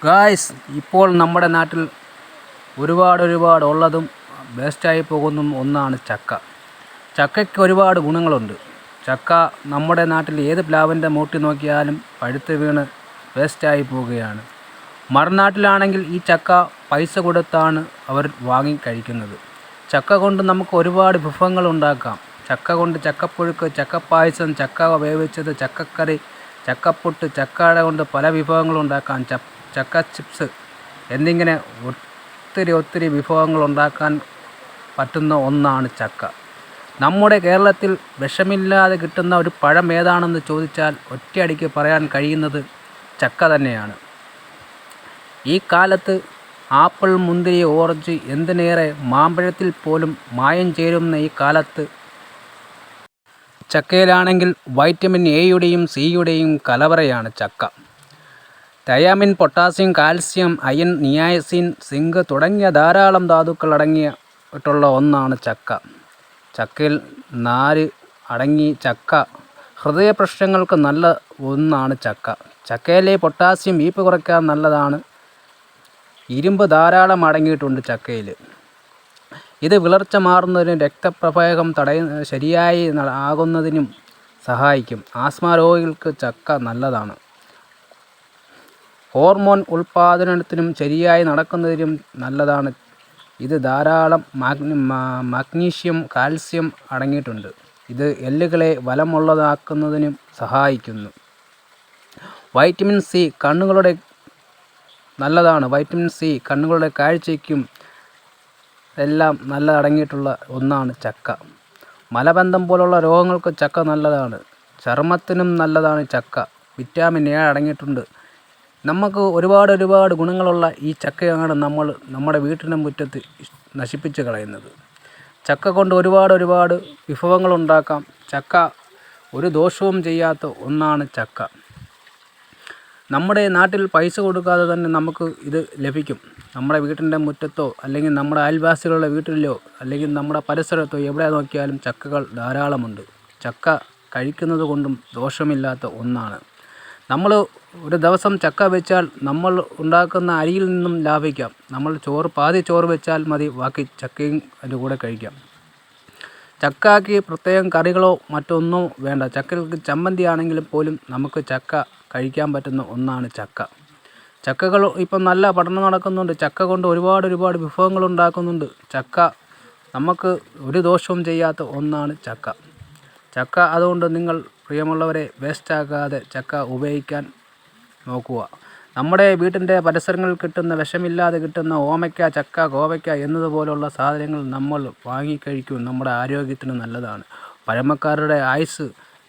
Guys, ഇപ്പോൾ നമ്മുടെ നാട്ടിൽ ഒരുപാട് ഉള്ളതും വേസ്റ്റായി പോകുന്ന ഒന്നാണ് ചക്ക. ചക്കയ്ക്ക് ഒരുപാട് ഗുണങ്ങളുണ്ട്. ചക്ക നമ്മുടെ നാട്ടിൽ ഏത് പ്ലാവിൻ്റെ മൂട്ടി നോക്കിയാലും പഴുത്ത് വീണ് വേസ്റ്റായി പോവുകയാണ്. മറുനാട്ടിലാണെങ്കിൽ ഈ ചക്ക പൈസ കൊടുത്താണ് അവർ വാങ്ങി കഴിക്കുന്നത്. ചക്ക കൊണ്ട് നമുക്ക് ഒരുപാട് വിഭവങ്ങൾ ഉണ്ടാക്കാം. ചക്ക കൊണ്ട് ചക്കപ്പുഴുക്ക്, ചക്കപ്പായസം, ചക്ക വേവിച്ചത്, ചക്കക്കറി, ചക്കപ്പുട്ട്, ചക്കട കൊണ്ട് പല വിഭവങ്ങളുണ്ടാക്കാം. ചക്ക ചിപ്സ് എന്നിങ്ങനെ ഒത്തിരി വിഭവങ്ങൾ ഉണ്ടാക്കാൻ പറ്റുന്ന ഒന്നാണ് ചക്ക. നമ്മുടെ കേരളത്തിൽ വിഷമില്ലാതെ കിട്ടുന്ന ഒരു പഴം ഏതാണെന്ന് ചോദിച്ചാൽ ഒറ്റയടിക്ക് പറയാൻ കഴിയുന്നത് ചക്ക തന്നെയാണ്. ഈ കാലത്ത് ആപ്പിൾ, മുന്തിരി, ഓറഞ്ച്, എന്തിനേറെ മാമ്പഴത്തിൽ പോലും മായം ചേരുന്ന ഈ കാലത്ത് ചക്കയിലാണെങ്കിൽ വൈറ്റമിൻ എയുടെയും സിയുടെയും കലവറയാണ് ചക്ക. Thiamine, potassium, calcium, iron, niacin, zinc തുടങ്ങിയ ധാരാളം ധാതുക്കൾ അടങ്ങിയിട്ടുള്ള ഒന്നാണ് ചക്ക. ചക്കയിൽ നാര് അടങ്ങി ചക്ക ഹൃദയ പ്രശ്നങ്ങൾക്ക് നല്ല ഒന്നാണ് ചക്ക. ചക്കയിലെ പൊട്ടാസ്യം ബി പി കുറയ്ക്കാൻ നല്ലതാണ്. ഇരുമ്പ് ധാരാളം അടങ്ങിയിട്ടുണ്ട് ചക്കയിൽ. ഇത് വിളർച്ച മാറുന്നതിനും രക്തപ്രവാഹം ശരിയായി ആകുന്നതിനും സഹായിക്കും. ആസ്മ രോഗികൾക്ക് ചക്ക നല്ലതാണ്. ഹോർമോൺ ഉൽപ്പാദനത്തിനും ശരിയായി നടക്കുന്നതിനും നല്ലതാണ്. ഇത് ധാരാളം മഗ്നീഷ്യം, കാൽസ്യം അടങ്ങിയിട്ടുണ്ട്. ഇത് എല്ലുകളെ ബലമുള്ളതാക്കുന്നതിനും സഹായിക്കുന്നു. വൈറ്റമിൻ സി കണ്ണുകളുടെ നല്ലതാണ്. വൈറ്റമിൻ സി കണ്ണുകളുടെ കാഴ്ചയ്ക്കും എല്ലാം നല്ല അടങ്ങിയിട്ടുള്ള ഒന്നാണ് ചക്ക. മലബന്ധം പോലുള്ള രോഗങ്ങൾക്ക് ചക്ക നല്ലതാണ്. ചർമ്മത്തിനും നല്ലതാണ് ചക്ക. വിറ്റാമിൻ എ അടങ്ങിയിട്ടുണ്ട്. നമുക്ക് ഒരുപാട് ഗുണങ്ങളുള്ള ഈ ചക്കയാണ് നമ്മൾ നമ്മുടെ വീട്ടിൻ്റെ മുറ്റത്ത് നശിപ്പിച്ച് കളയുന്നത്. ചക്ക കൊണ്ട് ഒരുപാട് വിഭവങ്ങളുണ്ടാക്കാം. ചക്ക ഒരു ദോഷവും ചെയ്യാത്ത ഒന്നാണ് ചക്ക. നമ്മുടെ നാട്ടിൽ പൈസ കൊടുക്കാതെ തന്നെ നമുക്ക് ഇത് ലഭിക്കും. നമ്മുടെ വീട്ടിൻ്റെ മുറ്റത്തോ അല്ലെങ്കിൽ നമ്മുടെ അയൽവാസികളുടെ വീട്ടിലോ അല്ലെങ്കിൽ നമ്മുടെ പരിസരത്തോ എവിടെ നോക്കിയാലും ചക്കകൾ ധാരാളമുണ്ട്. ചക്ക കഴിക്കുന്നത് കൊണ്ടും ദോഷമില്ലാത്ത ഒന്നാണ്. നമ്മൾ ഒരു ദിവസം ചക്ക വെച്ചാൽ നമ്മൾ ഉണ്ടാക്കുന്ന അരിയിൽ നിന്നും ലാഭിക്കാം. നമ്മൾ പാതി ചോറ് വെച്ചാൽ മതി, ബാക്കി ചക്കയും അതിൻ്റെ കൂടെ കഴിക്കാം. ചക്കയ്ക്ക് പ്രത്യേകം കറികളോ മറ്റൊന്നോ വേണ്ട. ചക്കയ്ക്ക് ചമ്മന്തി ആണെങ്കിലും പോലും നമുക്ക് ചക്ക കഴിക്കാൻ പറ്റുന്ന ഒന്നാണ് ചക്ക. ചക്കകൾ ഇപ്പം നല്ല പഠനം നടക്കുന്നുണ്ട്. ചക്ക കൊണ്ട് ഒരുപാട് വിഭവങ്ങൾ ഉണ്ടാക്കുന്നുണ്ട്. ചക്ക നമുക്ക് ഒരു ദോഷവും ചെയ്യാത്ത ഒന്നാണ് ചക്ക. ചക്ക അതുകൊണ്ട് നിങ്ങൾ പ്രിയമുള്ളവരെ വേസ്റ്റാക്കാതെ ചക്ക ഉപയോഗിക്കാൻ നോക്കുക. നമ്മുടെ വീട്ടിൻ്റെ പരിസരങ്ങളിൽ കിട്ടുന്ന വിഷമില്ലാതെ കിട്ടുന്ന ഓമയ്ക്ക, ചക്ക, കോവയ്ക്ക എന്നതുപോലുള്ള സാധനങ്ങൾ നമ്മൾ വാങ്ങിക്കഴിക്കും. നമ്മുടെ ആരോഗ്യത്തിന് നല്ലതാണ്. പഴമക്കാരുടെ ആയുസ്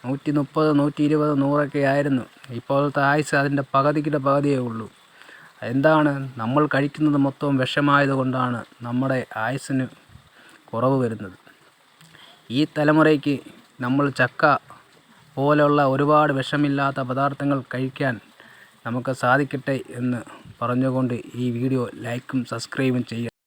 130, 120, 100 ആയിരുന്നു. ഇപ്പോഴത്തെ ആയുസ് അതിൻ്റെ പകുതിയേ ഉള്ളൂ. എന്താണ്, നമ്മൾ കഴിക്കുന്നത് മൊത്തം വിഷമായതുകൊണ്ടാണ് നമ്മുടെ ആയുസ്സിന് കുറവ് വരുന്നത്. ഈ തലമുറയ്ക്ക് നമ്മൾ ചക്ക പോലുള്ള ഒരുപാട് വിഷമില്ലാത്ത പദാർത്ഥങ്ങൾ കഴിക്കാൻ നമുക്ക് സാധിക്കട്ടെ എന്ന് പറഞ്ഞുകൊണ്ട് ഈ വീഡിയോ ലൈക്കും സബ്സ്ക്രൈബും ചെയ്യുക.